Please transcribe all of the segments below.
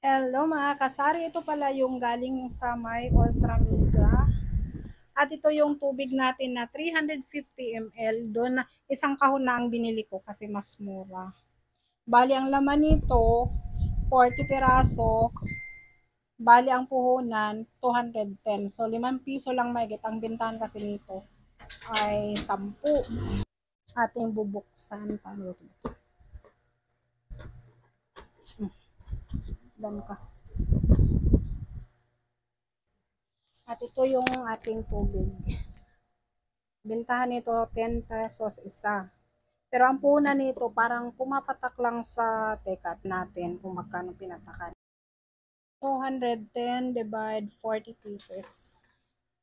Hello mga kasari, ito pala yung galing sa may Ultramega. At ito yung tubig natin na 350 ml. Doon na isang kahon na ang binili ko kasi mas mura. Bali ang laman nito, 40 piraso. Bali ang puhunan, 210. So 5 piso lang mahigit. Ang bintahan kasi nito ay 10. Ating bubuksan. Paano ito? Dan ka. At ito yung ating tubig. Bintahan nito 10 pesos isa. Pero ang puhunan nito parang pumapatak lang sa tekat natin kung magkano pinatakan. 210 divide 40 pieces.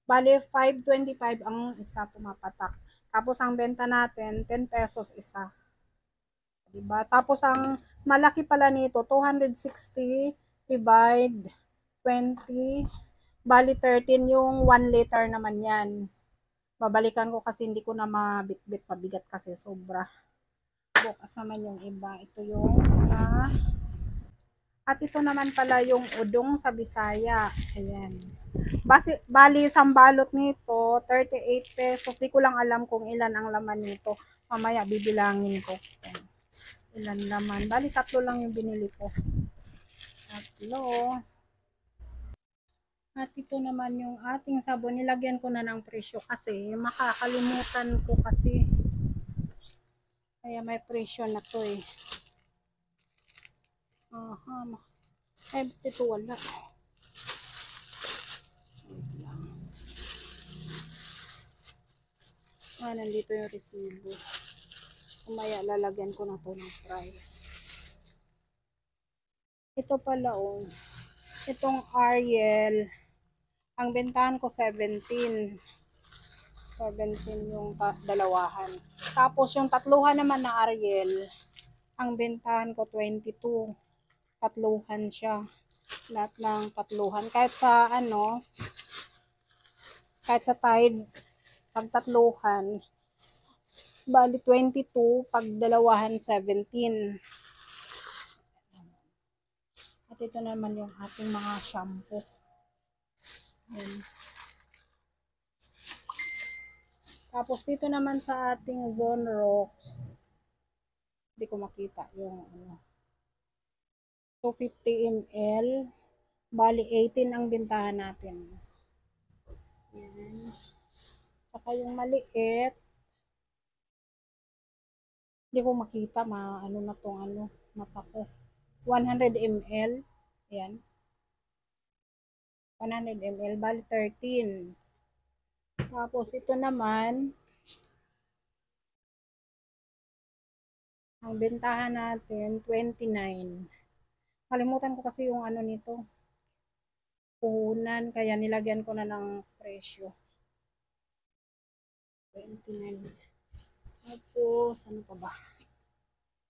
Bali 525 ang isa pumapatak. Tapos ang benta natin 10 pesos isa. Diba? Tapos ang malaki pala nito 260 divide 20. Bali 13 yung 1 liter naman yan. Babalikan ko kasi hindi ko na mabitbit, pabigat kasi sobra. Bukas naman yung iba. Ito yung at ito naman pala yung udong sa Bisaya. Ayan. Bali, isang balot nito, 38 pesos. Di ko lang alam kung ilan ang laman nito. Mamaya bibilangin ko. Ayan. Ilan laman. Bali, 3 lang yung binili ko. 3. At ito naman yung ating sabon. Nilagyan ko na ng presyo kasi makakalimutan ko kasi. Kaya may presyo na to eh. Aha. Ay, ito wala. Nandito yung resibo. Kumaya lalagyan ko na to ng price. Ito pala oh. Itong Ariel. Ang bentahan ko 17. 17 yung dalawahan. Tapos yung tatluhan naman na Ariel. Ang bentahan ko 22. Tatluhan siya. Lahat ng tatluhan. Kahit sa kahit sa Tide, pag tatluhan, bali 22, pag dalawahan 17. At ito naman yung ating mga shampoo. Ayan. Tapos dito naman sa ating Zone Rocks, hindi ko makita yung 250 ml, bali 18 ang bintahan natin. Ayan. Saka yung maliit, hindi ko makita, na tong mata ko. 100 ml, ayan. 100 ml, bali 13. Tapos ito naman, ang bentahan natin 29. Kalimutan ko kasi yung nito, puhunan, kaya nilagyan ko na ng presyo. 29. Tapos ano pa ba?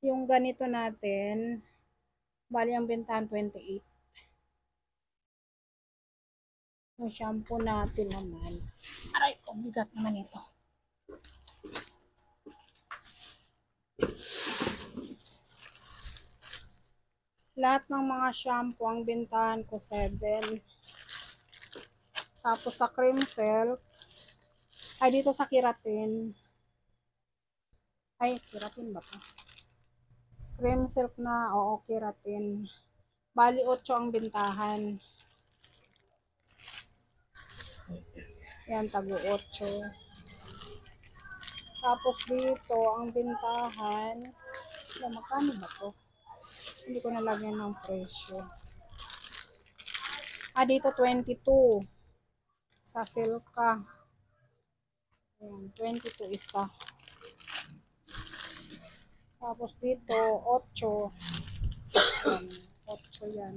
Yung ganito natin, bali ang bentahan 28. Yung shampoo natin naman, aray ko, bigat naman ito. Lahat ng mga shampoo, ang bentahan ko 7. Tapos sa cream silk, ay dito sa keratin, ay keratin ba to? Cream silk na, oo, keratin. Bali 8 ang bentahan. Yan, tago 8. Tapos dito, ang bentahan, magkano ba to? Hindi ko nalagyan ng presyo. Dito 22. Sa Silka. Ayan, 22 isa. Tapos dito, 8. Ayan, 8 yan.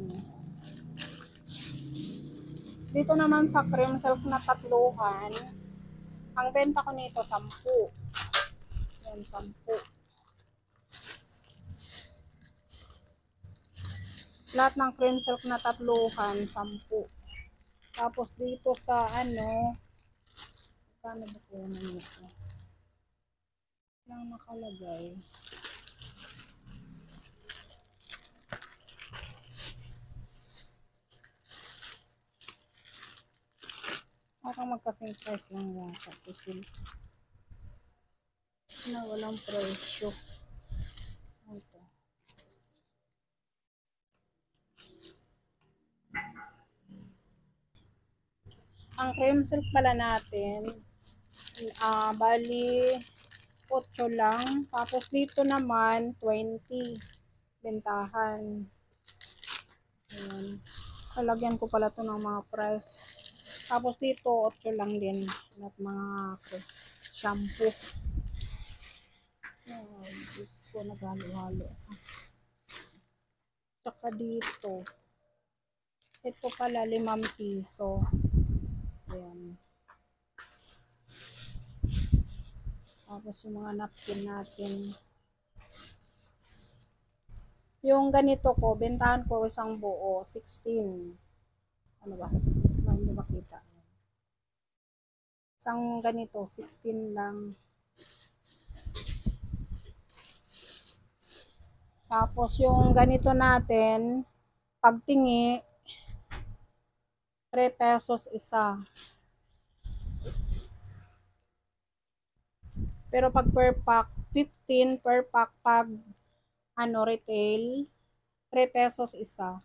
Dito naman sa cream silk na tatluhan, ang benta ko nito 10. Ayan, 10. Lahat ng cream silk na tatluhan, 10. Tapos dito sa paano ba po nito? Lang nakalagay. Parang magkasing price lang yata. Kasi na walang presyo. Ito. Ang cream silk pala natin, bali 8 lang. Tapos dito naman 20 bentahan. Ayan. Lalagyan ko pala to ng mga price. Tapos dito 8 lang din at mga shampoo. Diyos ko, naghalo-halo. Tsaka dito, ito pala 5 piso. Ayan. Tapos yung mga napkin natin. Yung ganito ko, bentahan ko isang buo, 16. Ano ba? Hindi makita. Isang ganito, 16 lang. Tapos yung ganito natin, pagtingi, 3 pesos isa. Pero pag per pack, 15 per pack pag retail, 3 pesos isa.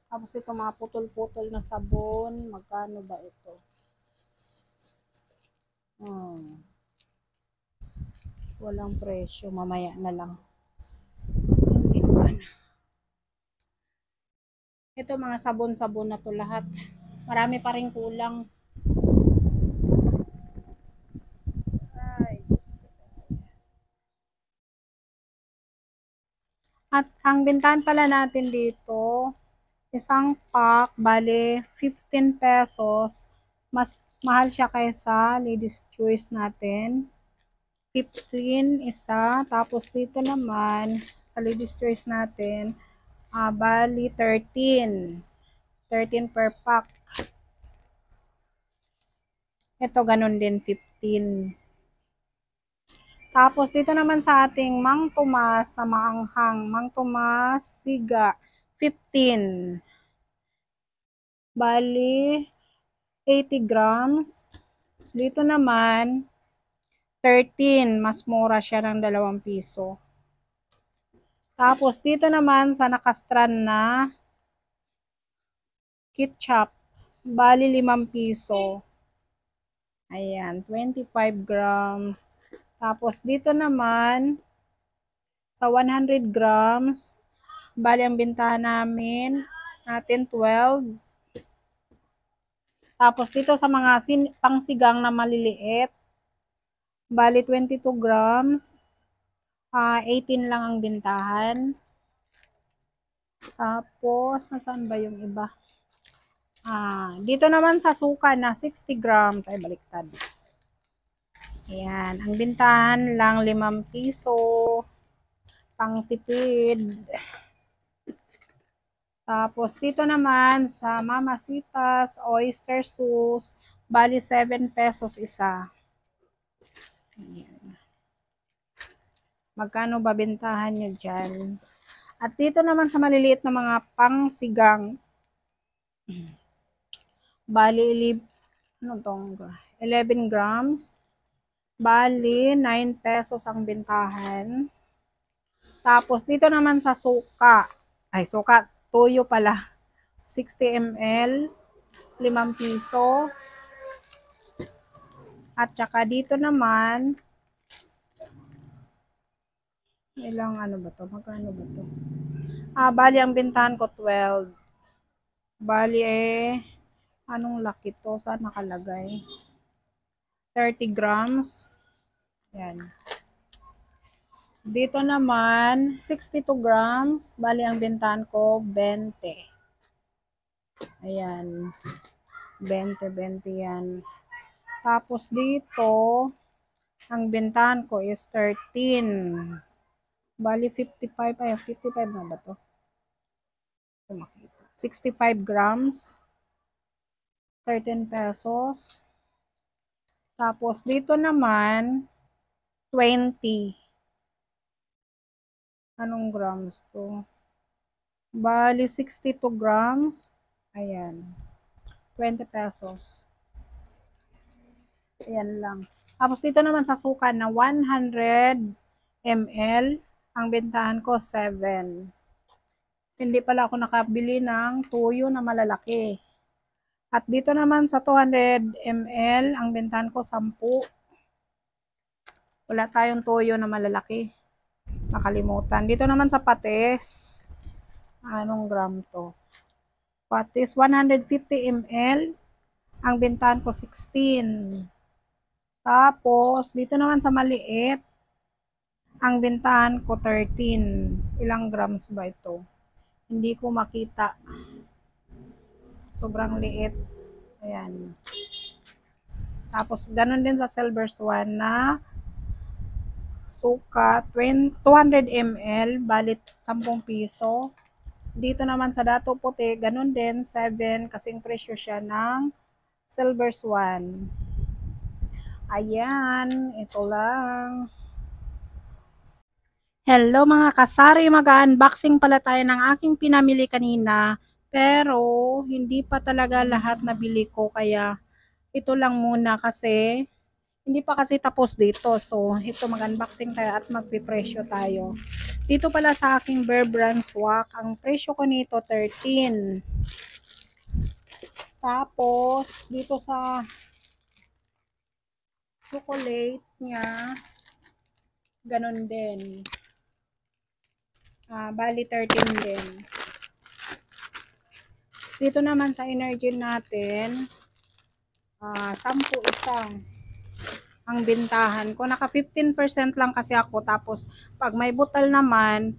Tapos ito mga putol-putol na sabon, magkano ba ito? Walang presyo, mamaya na lang. Ito mga sabon-sabon na to lahat. Marami pa rin kulang. At ang bentahan pala natin dito, isang pack, bale 15 pesos. Mas mahal siya kaysa Ladies Choice natin. 15 isa. Tapos dito naman, sa Ladies Choice natin, bali 13. 13 per pack. Ito ganun din, 15. Tapos dito naman sa ating Mang Tomas na maanghang, Mang Tomas Siga, 15. Bali, 80 grams. Dito naman, 13. Mas mura siya ng 2 piso. Tapos dito naman sa nakastran na ketchup, bali 5 piso. Ayan, 25 grams. Tapos dito naman, sa 100 grams, bali ang bintahan natin 12. Tapos dito sa mga pangsigang na maliliit, bali 22 grams, 18 lang ang bintahan. Tapos, nasaan ba yung iba? Dito naman sa suka na 60 grams, ay baliktad. Ayan, ang bintahan lang 5 piso, pang tipid. Tapos dito naman sa Mamasitas oyster sauce, bali 7 pesos isa. Ayan. Magkano ba bentahan nyo dyan? At dito naman sa maliliit na mga pangsigang, bali 11 grams, bali 9 pesos ang bentahan. Tapos dito naman sa suka, tuyo pala, 60 ml, 5 piso. At saka dito naman, ilang ba to? Magkano ba to? Bali ang bentahan ko 12. Bali anong laki to? Saan nakalagay? 30 grams. Yan. Dito naman, 62 grams. Bali ang bentahan ko 20. Ayan. 20 yan. Tapos dito, ang bentahan ko is 13. Bali 55. 55 na ba to? 65 grams. 13 pesos. Tapos dito naman, 20. Anong grams to? Bali 62 grams. Ayan. 20 pesos. Ayan lang. Tapos dito naman sa suka na 100 ml, ang bentahan ko 7. Hindi pala ako nakabili ng tuyo na malalaki. At dito naman sa 200 ml, ang bentahan ko 10. Wala tayong toyo na malalaki. Nakalimutan. Dito naman sa patis, anong gram to? Patis, 150 ml. Ang bentahan ko 16. Tapos, dito naman sa maliit, ang bentahan ko 13. Ilang grams ba ito? Hindi ko makita. Sobrang liit. Ayan. Tapos, ganun din sa Silver Swan na suka, 200 ml, balit 10 piso. Dito naman sa Dato Puti, ganun din, 7, kasing presyo siya ng Silver Swan. Ayan, ito lang. Hello mga kasari, mag-unboxing pala tayo ng aking pinamili kanina. Pero, hindi pa talaga lahat nabili ko, kaya ito lang muna kasi hindi pa kasi tapos dito. So, ito mag-unboxing tayo at magpipresyo tayo. Dito pala sa aking Bear Brand Swak, ang presyo ko nito 13. Tapos, dito sa chocolate niya, ganun din. Bali 13 din. Dito naman sa energy natin, 10 isang ang bintahan ko. Naka 15% lang kasi ako. Tapos, pag may butal naman,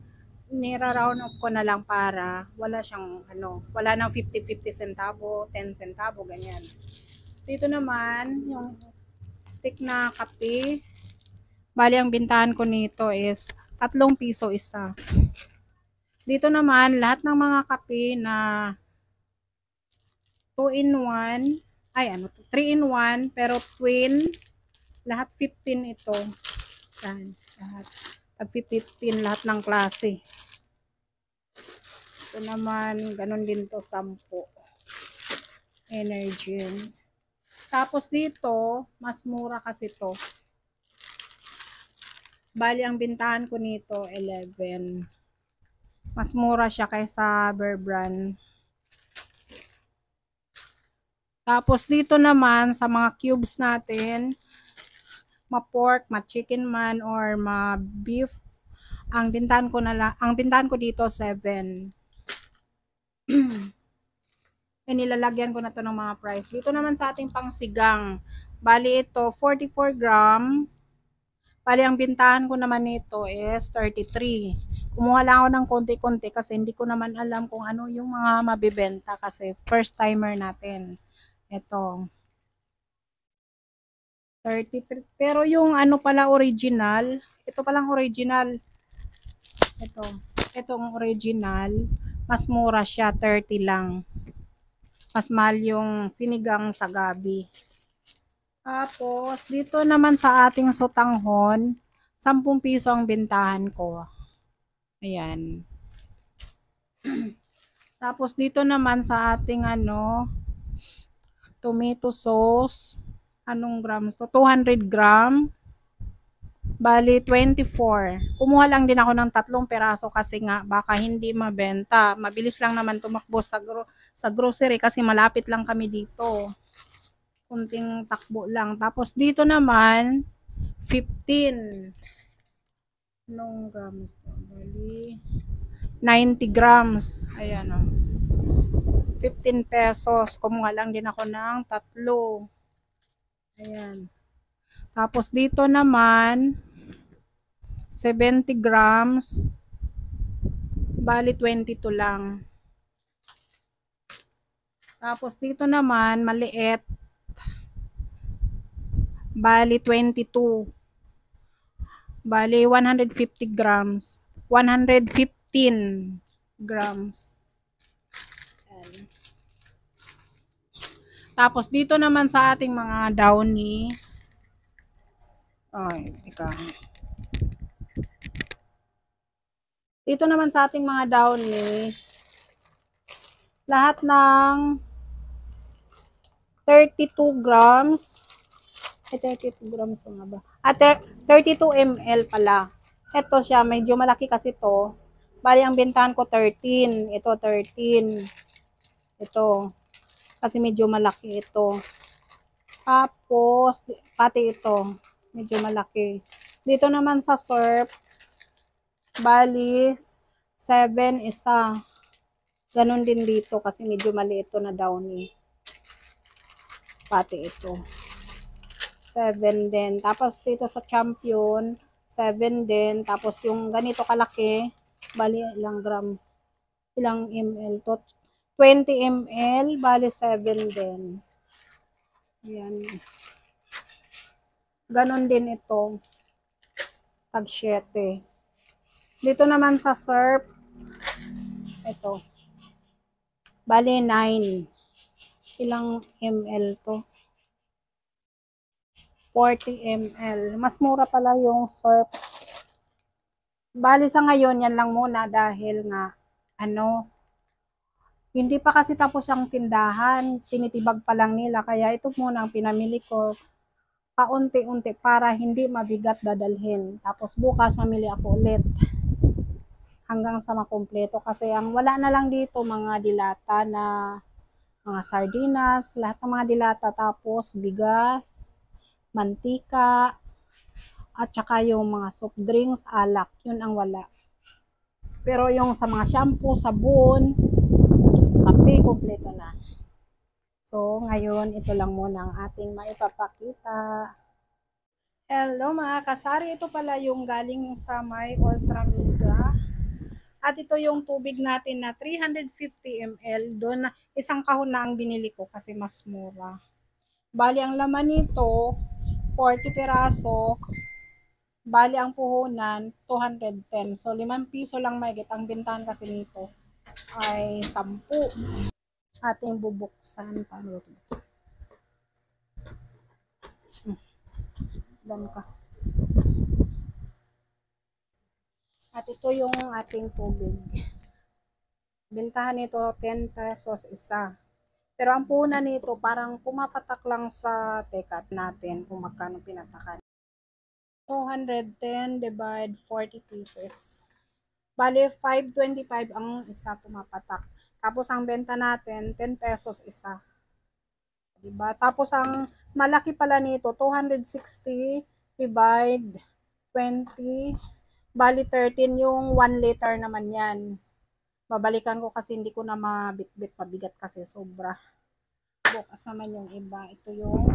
nira-round up ko na lang para wala siyang wala nang 50-50 centavo, 10 centavo, ganyan. Dito naman, yung stick na kape, bali ang bintahan ko nito is 3 piso isa. Dito naman, lahat ng mga kape na 2 in 1, 3 in 1, pero twin, lahat 15 ito. Yan, lahat. Pag 15, lahat ng klase. Ito naman, ganun din to 10. Energy. Tapos dito, mas mura kasi to. Bali, ang bintahan ko nito, 11. Mas mura siya kaysa Bear Brand. Tapos dito naman, sa mga cubes natin, ma-pork, ma-chicken man, or ma-beef, ang bintahan ko dito 7. Nilalagyan ko na to ng mga price. Dito naman sa ating pangsigang, bali ito 44 gram. Bali ang bintahan ko naman nito is 33. Kumuha lang ako ng konti-konti kasi hindi ko naman alam kung ano yung mga mabibenta kasi first timer natin. Ito 33. Pero yung ano pala original, ito palang original. Itong original, mas mura siya, 30 lang. Mas mahal yung sinigang sa gabi. Tapos, dito naman sa ating sotanghon, 10 piso ang bentahan ko. Ayan. Tapos, dito naman sa ating tomato sauce, anong grams to? 200 gram. Bali, 24. Kumuha lang din ako ng 3 peraso kasi nga baka hindi mabenta. Mabilis lang naman tumakbo sa grocery kasi malapit lang kami dito. Kunting takbo lang. Tapos dito naman, 15. Anong grams to? Bali, 90 grams. Ayan o. 15 pesos. Kumuha lang din ako ng 3. Ayan. Tapos dito naman, 70 grams. Bali, 22 lang. Tapos dito naman, maliit. Bali, 22. Bali, 150 grams. 115 grams. Ayan. Tapos dito naman sa ating mga downy. Ay, teka. Dito naman sa ating mga downy, lahat ng 32 grams. 32 grams nga ba? 32 ml pala. Ito siya, medyo malaki kasi to. Bali, ang bentahan ko 13. Ito, 13. Ito. Kasi medyo malaki ito. Tapos, pati ito. Medyo malaki. Dito naman sa surf, bali, 7 isa. Ganon din dito kasi medyo maliit ito na downy. Pati ito. 7 din. Tapos dito sa champion, 7 din. Tapos yung ganito kalaki, bali ilang gram, ilang ml to? 20 ml, bali 7 din. Yan. Ganon din ito. Tag 7. Dito naman sa surf, ito. Bali 9. Ilang ml to? 40 ml. Mas mura pala yung surf. Bali sa ngayon, yan lang muna dahil nga, hindi pa kasi tapos ang tindahan. Tinitibag pa lang nila. Kaya ito muna ang pinamili ko. Paunti-unti para hindi mabigat dadalhin. Tapos bukas mamili ako ulit. Hanggang sa makumpleto. Kasi ang wala na lang dito mga dilata na mga sardinas. Lahat ng mga dilata. Tapos bigas, mantika, at saka yung mga soft drinks, alak, yun ang wala. Pero yung sa mga shampoo, sabon, kape, kompleto na. So, ngayon, ito lang muna ang ating maipapakita. Hello mga kasari, ito pala yung galing sa may Ultramega. At ito yung tubig natin na 350 ml. Doon, isang kahon na ang binili ko kasi mas mura. Bali, ang laman nito, 40 peraso. Bali, ang puhunan, 210. So, 5 piso lang mahigit. Ang bintahan kasi nito ay 10. Ating bubuksan. Paano ito? Dan ka. At ito yung ating tubig. Bintahan nito, 10 pesos isa. Pero ang puhunan nito, parang pumapatak lang sa tekat natin kung magkano pinatakan. 210 divide 40 pieces. Bali, 5.25 ang isa pumapatak. Tapos ang benta natin, 10 pesos isa. Diba? Tapos ang malaki pala nito, 260 divide 20. Bali, 13 yung 1 liter naman yan. Babalikan ko kasi hindi ko na mabitbit, pabigat kasi sobra. Bukas naman yung iba. Ito yung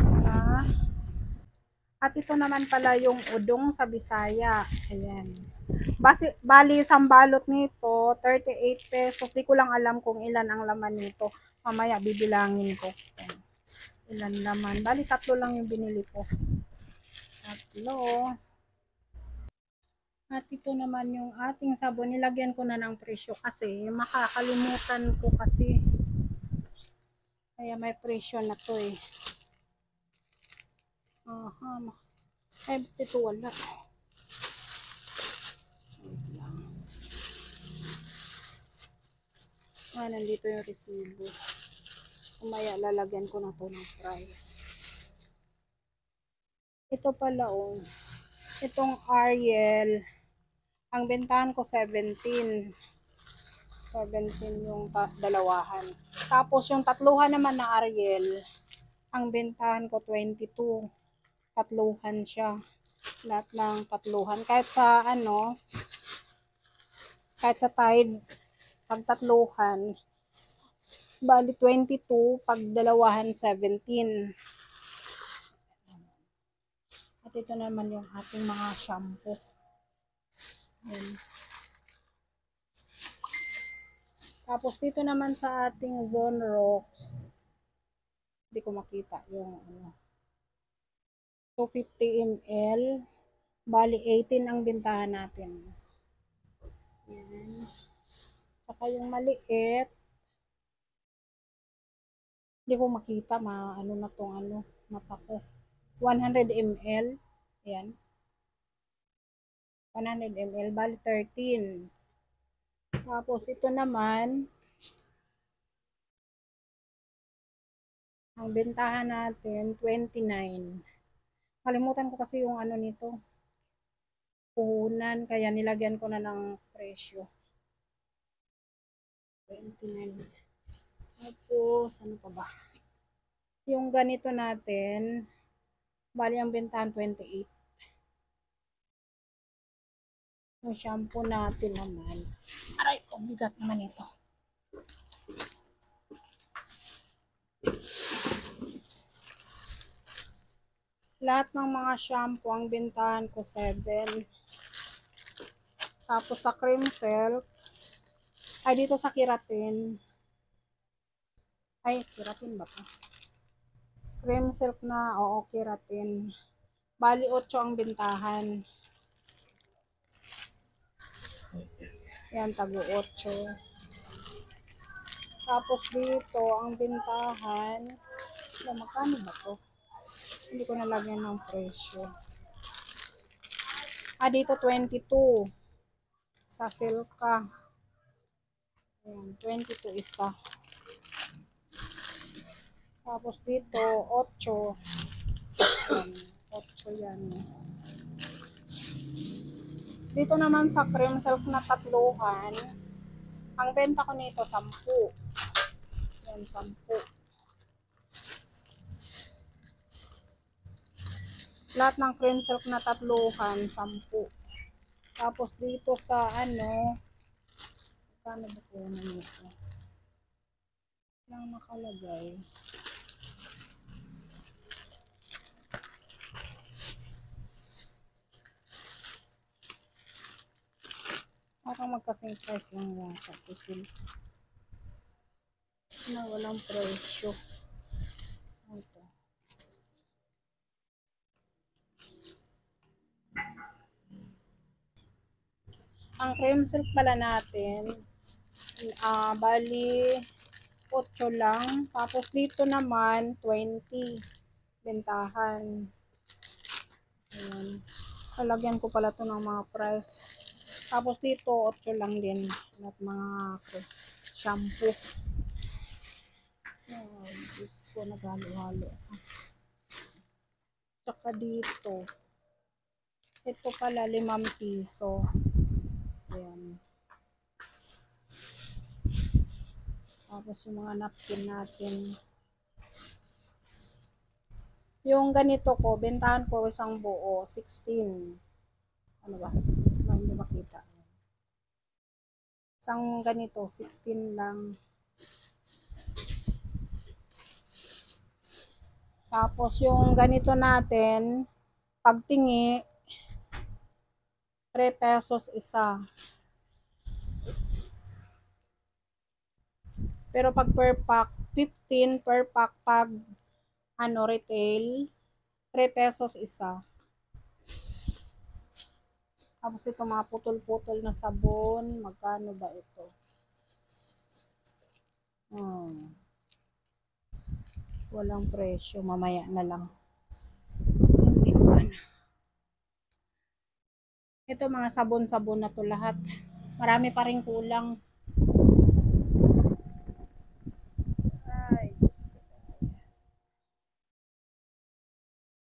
at ito naman pala yung udong sa Bisaya. Ayan. Bali, isang balot nito, 38 pesos. Di ko lang alam kung ilan ang laman nito. Mamaya, bibilangin ko. Ayan. Ilan laman. Bali, 3 lang yung binili ko. 3. At ito naman yung ating sabon. Nilagyan ko na ng presyo kasi makakalimutan ko kasi. Kaya may presyo na to eh. Aha. Ay, ito wala. Nandito yung resibo. Umaya, lalagyan ko na to ng price. Ito pala oh. Itong Ariel. Ang bentahan ko 17. 17 yung dalawahan. Tapos yung tatluhan naman na Ariel, ang bentahan ko 22. Tatluhan siya. Lahat ng tatluhan. Kahit sa kahit sa Tide, pag tatluhan, bali 22, pag dalawahan 17. At ito naman yung ating mga shampoo. Ayan. Tapos dito naman sa ating Zone Rocks, hindi ko makita yung 250 ml, bali 18 ang bintahan natin. Ayan. Saka yung maliit, hindi ko makita, na tong mata ko. 100 ml, ayan. 100 ml, bali 13. Tapos ito naman, Ang bentahan natin, 29. Kalimutan ko kasi yung ano nito, puhunan, kaya nilagyan ko na ng presyo. 29. Tapos, ano pa ba? Yung ganito natin, bali ang bentahan 28. Yung shampoo natin naman, aray ko, bigat naman ito. Lahat ng mga shampoo, ang bentahan ko 7. Tapos sa cream silk, ay dito sa keratin, ay keratin ba to? Cream silk na, oo, keratin. Bali 8 ang bentahan. Yan, tago 8. Tapos dito, ang bentahan, magkano ba to? Hindi ko nalagyan ng presyo. Dito 22. Sa Silka. Ayan, 22 isa. Tapos dito, 8. Ayan, 8 yan. Dito naman sa cream silk na tatluhan, ang benta ko nito 10. Yan, 10. Lahat ng cream silk na tatluhan, 10. Tapos dito sa ano, paano ba ko na nito? Lang nakalagay. Parang magkasing price lang yata. Kasi na walang presyo. Ito. Ang cream silk pala natin, bali 8 lang. Tapos dito naman 20 bentahan. Ayan. Lalagyan ko pala to ng mga price. Tapos dito 8 lang din at mga shampoo. Diyos ko, naghalo-halo. Tsaka dito, ito pala 5 piso. Ayan. Tapos yung mga napkin natin. Yung ganito ko, bentahan ko isang buo, 16. Ano ba? Hindi makita. Isang ganito, 16 lang. Tapos yung ganito natin, pagtingi, 3 pesos isa. Pero pag per pack, 15 per pack pag retail, 3 pesos isa. Tapos ito mga putol-putol na sabon, magkano ba ito? Walang presyo, mamaya na lang. Hindi man. Ito mga sabon-sabon na to lahat. Marami pa rin kulang.